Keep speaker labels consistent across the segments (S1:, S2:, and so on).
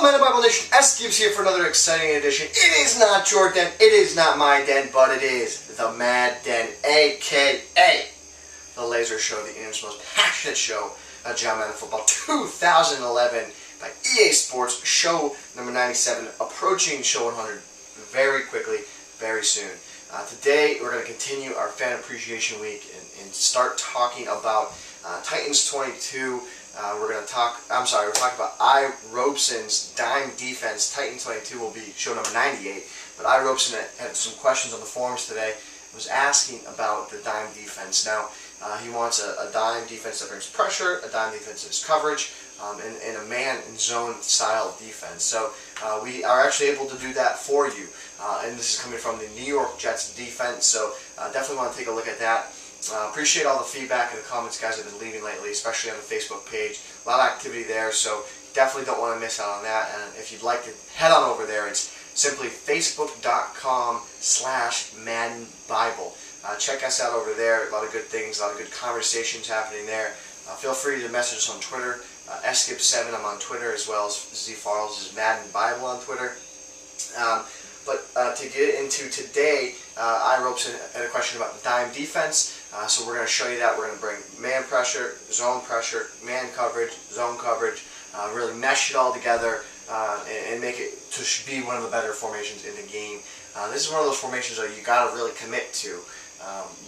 S1: Madden Bible Nation, Sgibs here for another exciting edition. It is not your den, it is not my den, but it is the Mad Den, a.k.a. the Laser Show, the internet's most passionate show of John Madden Football 2011 by EA Sports, show number 97, approaching show 100 very quickly, very soon. Today we're going to continue our Fan Appreciation Week and start talking about Titans 22. We're talking about iRobson's dime defense. Titan 22 will be show number 98. But iRobson had some questions on the forums today. Was asking about the dime defense. Now, he wants a dime defense that brings pressure, a dime defense that is coverage, and a man and zone style defense. So we are actually able to do that for you. And this is coming from the New York Jets defense. So definitely want to take a look at that. Appreciate all the feedback and the comments guys have been leaving lately, especially on the Facebook page. A lot of activity there, so definitely don't want to miss out on that. And if you'd like to head on over there, it's simply facebook.com/Madden Bible. Check us out over there. A lot of good things, a lot of good conversations happening there. Feel free to message us on Twitter. Sgibs7, I'm on Twitter, as well as ZFarles' Madden Bible on Twitter. But to get into today, iRobson had a question about the dime defense. So we're going to show you that. We're going to bring man pressure, man coverage, zone coverage, really mesh it all together and make it to be one of the better formations in the game. This is one of those formations that you got to really commit to.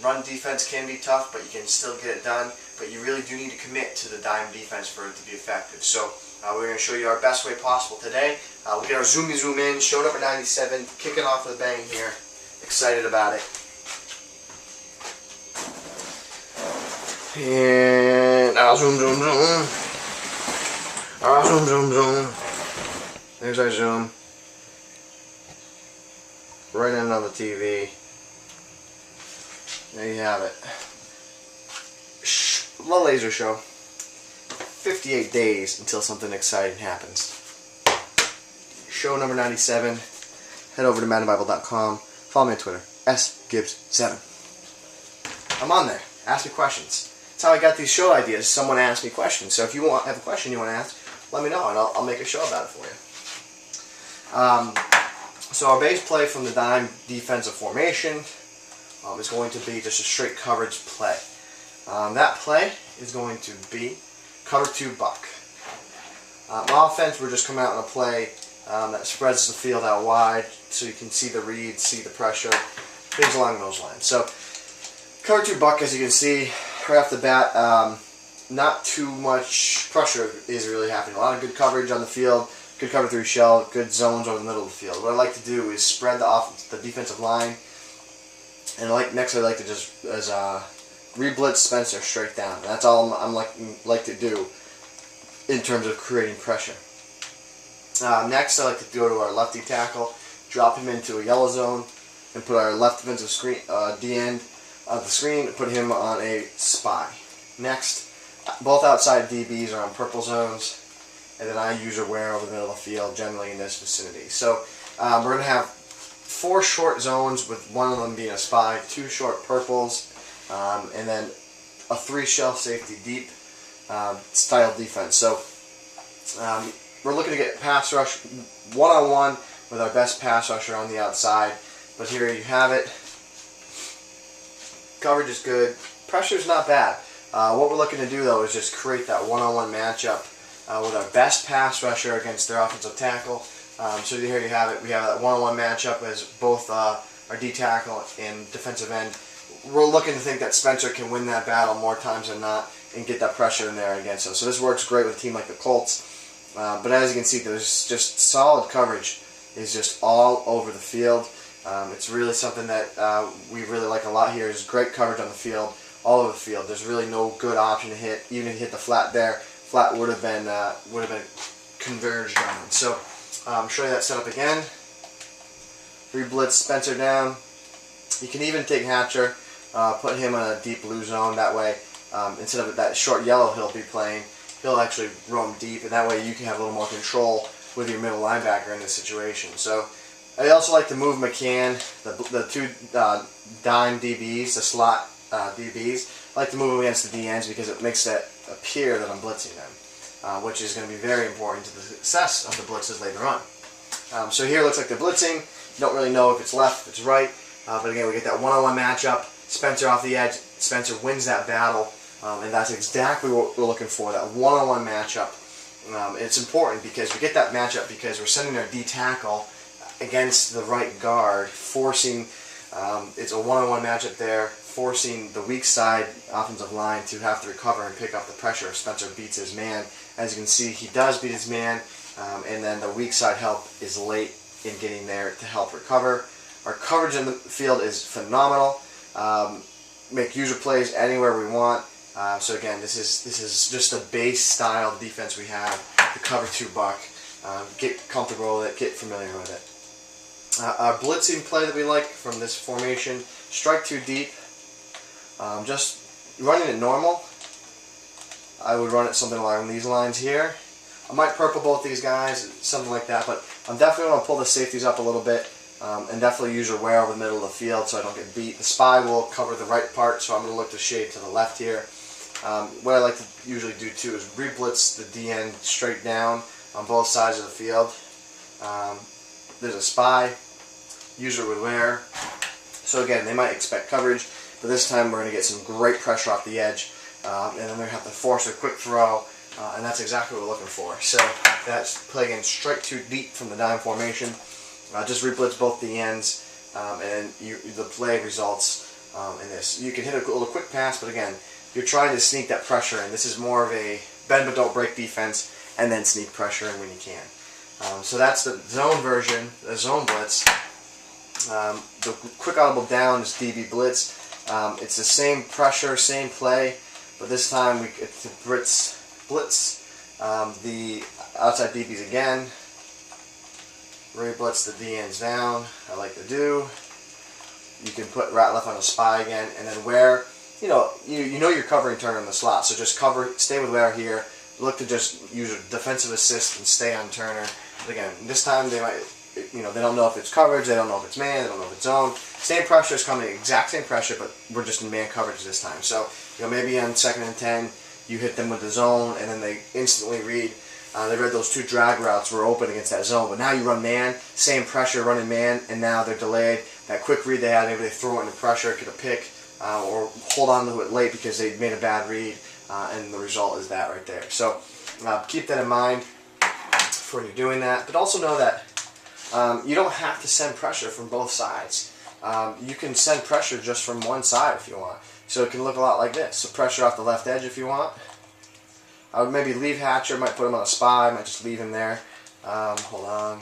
S1: Run defense can be tough, but you can still get it done. But you really do need to commit to the dime defense for it to be effective. So we're going to show you our best way possible today. We'll get our zoom in, show number 97, kicking off with a bang here. Excited about it. And zoom. Zoom. There's our zoom. Right in on the TV. There you have it. The Laser Show. 58 days until something exciting happens. Show number 97. Head over to MaddenBible.com. Follow me on Twitter. Sgibs7. I'm on there. Ask me questions. That's how I got these show ideas. Someone asked me questions. So if you have a question you want to ask, let me know and I'll make a show about it for you. So our base play from the dime defensive formation is going to be just a straight coverage play. That play is going to be cover 2 buck. On offense, we're just coming out in a play that spreads the field out wide so you can see the read, see the pressure, things along those lines. So cover 2 buck, as you can see right off the bat, not too much pressure is really happening. A lot of good coverage on the field, good cover 3 shell, good zones over the middle of the field. What I like to do is spread the defensive line, and next I like to just re-blitz Spencer straight down. And that's all I'm like to do in terms of creating pressure. Next I like to go to our lefty tackle, drop him into a yellow zone, and put our left defensive screen D-end of the screen, put him on a spy. Next, both outside DBs are on purple zones, and then I use or wear over the middle of the field, generally in this vicinity. So we're going to have 4 short zones, with one of them being a spy, 2 short purples, and then a 3 shell safety deep style defense. So we're looking to get pass rush one-on-one with our best pass rusher on the outside. But here you have it. Coverage is good. Pressure is not bad. What we're looking to do, though, is just create that one-on-one matchup with our best pass rusher against their offensive tackle. So here you have it. We have that one-on-one matchup as both our D tackle and defensive end. We're looking to think that Spencer can win that battle more times than not and get that pressure in there against us. So this works great with a team like the Colts. But as you can see, there's just solid coverage is just all over the field. It's really something that we really like a lot here. Is great coverage on the field, all over the field. There's really no good option to hit. Even if you hit the flat there, flat would have been converged on. So show you that setup again. Re-blitz Spencer down. You can even take Hatcher, put him in a deep blue zone. That way, instead of that short yellow he'll be playing, he'll actually roam deep, and that way you can have a little more control with your middle linebacker in this situation. So I also like to move McCann, the 2 dime DBs, the slot DBs. I like to move them against the DNs because it makes it appear that I'm blitzing them. which is going to be very important to the success of the blitzes later on. So here it looks like they're blitzing. You don't really know if it's left, if it's right, but again, we get that one-on-one matchup. Spencer off the edge. Spencer wins that battle, and that's exactly what we're looking for, that one-on-one matchup. It's important because we get that matchup because we're sending our D tackle against the right guard, forcing, it's a one-on-one matchup there, forcing the weak side offensive line to have to recover and pick up the pressure if Spencer beats his man. As you can see, he does beat his man, and then the weak side help is late in getting there to help recover. Our coverage in the field is phenomenal. Make user plays anywhere we want. So again, this is just a base style defense we have. The cover 2 buck. Get comfortable with it. Get familiar with it. Our blitzing play that we like from this formation: strike 2 deep. Just running it normal. I would run it something along these lines here. I might purple both these guys, something like that. But I'm definitely going to pull the safeties up a little bit. And definitely use your wear over the middle of the field so I don't get beat. The spy will cover the right part, so I'm going to look to shade to the left here. What I like to usually do too is re-blitz the DN straight down on both sides of the field. There's a spy, user with wear. So again, they might expect coverage, but this time we're going to get some great pressure off the edge, and then they're going to have to force a quick throw, and that's exactly what we're looking for. So that's playing strike 2 deep from the dime formation. Just re-blitz both the ends, and the play results in this. You can hit a little quick pass, but again, you're trying to sneak that pressure in. This is more of a bend but don't break defense, and then sneak pressure in when you can. So that's the zone version, the zone blitz. The quick audible down is DB blitz. It's the same pressure, same play, but this time it's the blitz. The outside DBs again. Re-blitz the DNs down. I like to do. You can put right left on a spy again, and then where you know you're covering Turner in the slot, so just cover, stay with Ware here. Look to just use a defensive assist and stay on Turner. But again, this time they might, they don't know if it's coverage, they don't know if it's man, they don't know if it's zone. Same pressure is coming, exact same pressure, but we're just in man coverage this time. So maybe on 2nd and 10, you hit them with the zone, and then they instantly read. They read those 2 drag routes were open against that zone, but now you run man, same pressure, running man, and now they're delayed. That quick read they had, maybe they throw it into pressure, get a pick, or hold on to it late because they made a bad read, and the result is that right there. So keep that in mind when you're doing that, but also know that you don't have to send pressure from both sides. You can send pressure just from one side if you want. So it can look a lot like this. So pressure off the left edge if you want. I would maybe leave Hatcher, might put him on a spy, might just leave him there. Hold on.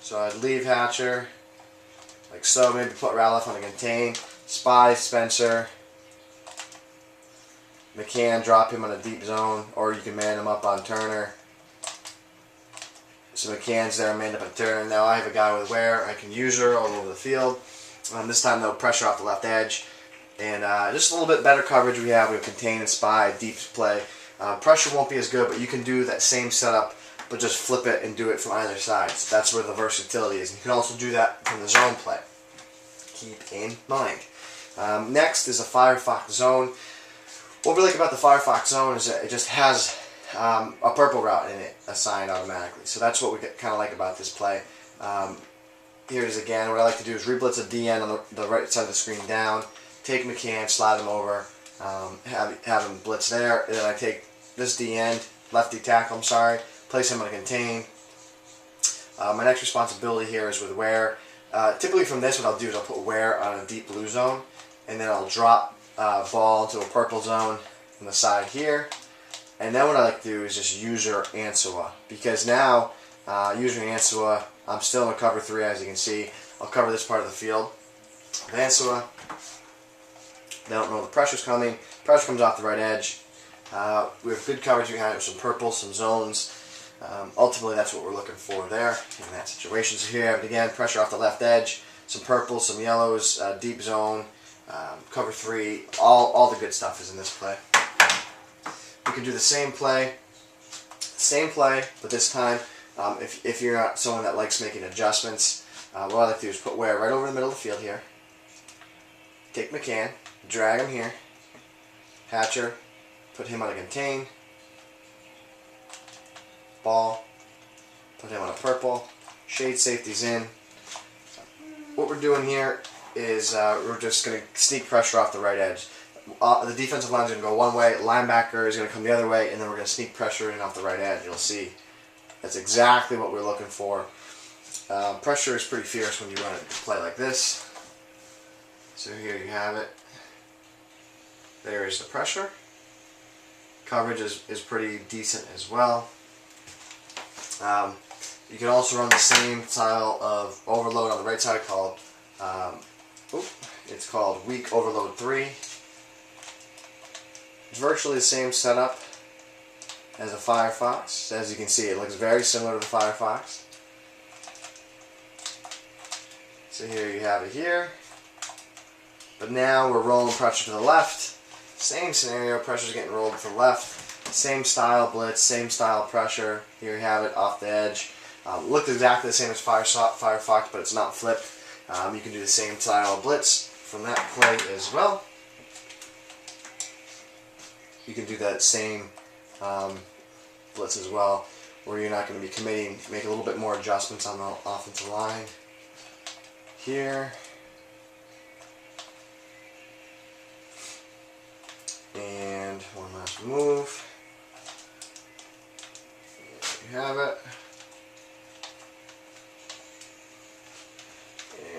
S1: So I'd leave Hatcher, like so, maybe put Ralph on a contain. Spy, Spencer. McCann, drop him on a deep zone, or you can man him up on Turner. So McCann's there, manned up on Turner. Now I have a guy with Ware, I can use her all over the field. This time though, pressure off the left edge. And just a little bit better coverage we have. We have contain and spy, deep play. Pressure won't be as good, but you can do that same setup, but just flip it and do it from either side. So that's where the versatility is. You can also do that from the zone play. Keep in mind. Next is a Firefox zone. What we like about the Firefox zone is that it just has a purple route in it assigned automatically. So that's what we kind of like about this play. Here it is again. What I like to do is re-blitz a DN on the right side of the screen down. Take McCann, slide him over, have him blitz there, and then I take this DN, lefty tackle, place him on a contain. My next responsibility here is with Ware. Typically from this, what I'll do is I'll put Ware on a deep blue zone, and then I'll drop ball into a purple zone on the side here. And then what I like to do is just user Ansua, because now using Ansua, I'm still in a cover 3 as you can see. I'll cover this part of the field. With Ansua, they don't know the pressure's coming. Pressure comes off the right edge. We have good coverage behind it with some purple, some zones. Ultimately, that's what we're looking for there in that situation. So here, but again, pressure off the left edge, some purple, some yellows, deep zone, cover 3. All the good stuff is in this play. We can do the same play, but this time, if you're not someone that likes making adjustments, what I like to do is put Ware right over the middle of the field here. Take McCann, drag him here. Hatcher, put him on a contain. ball. Put him on a purple. Shade safety's in. What we're doing here is we're just going to sneak pressure off the right edge. The defensive line is going to go one way, linebacker is going to come the other way, and then we're going to sneak pressure in off the right edge. You'll see that's exactly what we're looking for. Pressure is pretty fierce when you run a play like this. So here you have it. There is the pressure. Coverage is pretty decent as well. You can also run the same style of overload on the right side called it's called weak overload 3. It's virtually the same setup as a Firefox. As you can see, it looks very similar to the Firefox. So here you have it here. But now we're rolling pressure to the left. Same scenario, pressure's getting rolled to the left. Same style blitz, same style pressure. Here you have it off the edge. Looked exactly the same as Firefox, but it's not flipped. You can do the same style of blitz from that play as well. You can do that same blitz as well, where you're not going to be committing, make a little bit more adjustments on the offensive line. Here. And one last move. There you have it.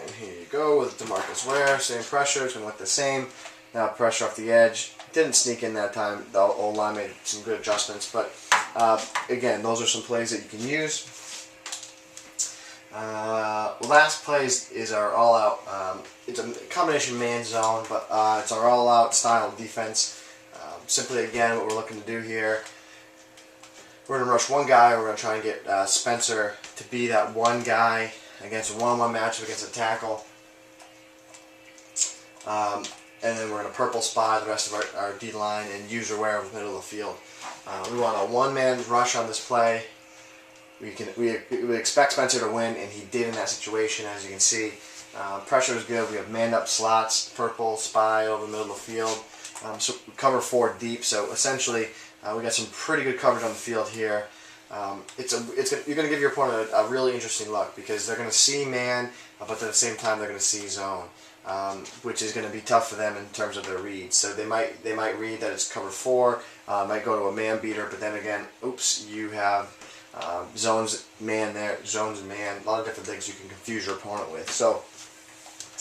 S1: And here you go with DeMarcus Ware. Same pressure. It's going to look the same. Now pressure off the edge. Didn't sneak in that time. The old line made some good adjustments. But again, those are some plays that you can use. Last play is our all-out. It's a combination man zone, but it's our all-out style of defense. Simply, again, what we're looking to do here, we're going to rush one guy. We're going to try and get Spencer to be that one guy against a one-on-one matchup against a tackle. And then we're going to purple spy the rest of our D-line and use Ware over the middle of the field. We want a one-man rush on this play. We expect Spencer to win, and he did in that situation, as you can see. Pressure is good. We have man-up slots, purple, spy over the middle of the field. So we cover 4 deep. So essentially, we got some pretty good coverage on the field here. You're going to give your opponent a really interesting look because they're going to see man, but at the same time they're going to see zone, which is going to be tough for them in terms of their reads. So they might read that it's cover 4, might go to a man beater, but then again, oops, you have zones, man there, zones and man, a lot of different things you can confuse your opponent with. So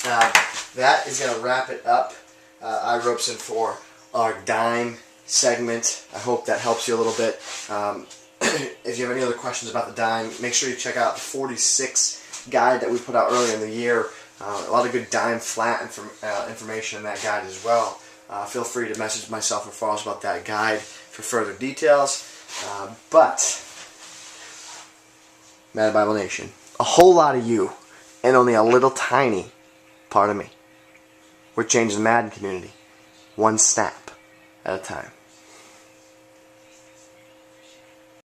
S1: that is going to wrap it up, iRobson, for our dime segment. I hope that helps you a little bit. If you have any other questions about the dime, make sure you check out the 46 guide that we put out earlier in the year. A lot of good dime flat information in that guide as well. Feel free to message myself or follow us about that guide for further details. But Madden Bible Nation, a whole lot of you and only a little tiny part of me. We're changing the Madden community one snap at a time.